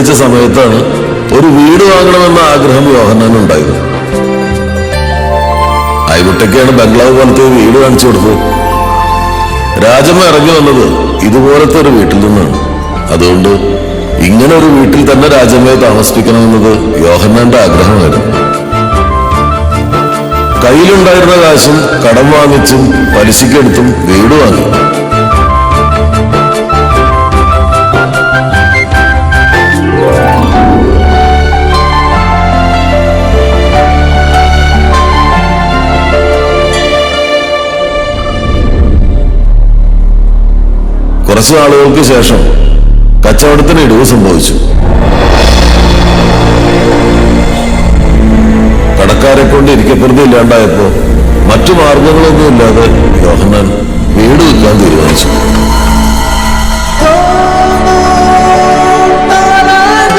പഠിച്ച സമയത്താണ് ഒരു വീട് വാങ്ങണമെന്ന ആഗ്രഹം യോഹന്നാനുണ്ടായത്. അയവിട്ടൊക്കെയാണ് ബംഗ്ലാവ് പോലത്തെ വീട് കാണിച്ചു കൊടുത്തത്. രാജമ്മ ഇറങ്ങി വന്നത് ഇതുപോലത്തെ ഒരു വീട്ടിൽ നിന്നാണ്. അതുകൊണ്ട് ഇങ്ങനെ ഒരു വീട്ടിൽ തന്നെ രാജമ്മയെ താമസിപ്പിക്കണമെന്നത് യോഹന്നാന്റെ ആഗ്രഹമായിരുന്നു. കയ്യിലുണ്ടായിരുന്ന കാശും കടം വാങ്ങിച്ചും പലിശക്കെടുത്തും വീട് വാങ്ങി. കുറച്ചു നാളുകൾക്ക് ശേഷം കച്ചവടത്തിന് ഇടിവ് സംഭവിച്ചു. കടക്കാരെ കൊണ്ട് ഇരിക്കപ്പെടുത്തി ഇല്ലാണ്ടായപ്പോ മറ്റു മാർഗങ്ങളൊന്നുമില്ലാതെ യോഹന്നാൻ വീട് വിൽക്കാൻ തീരുമാനിച്ചു.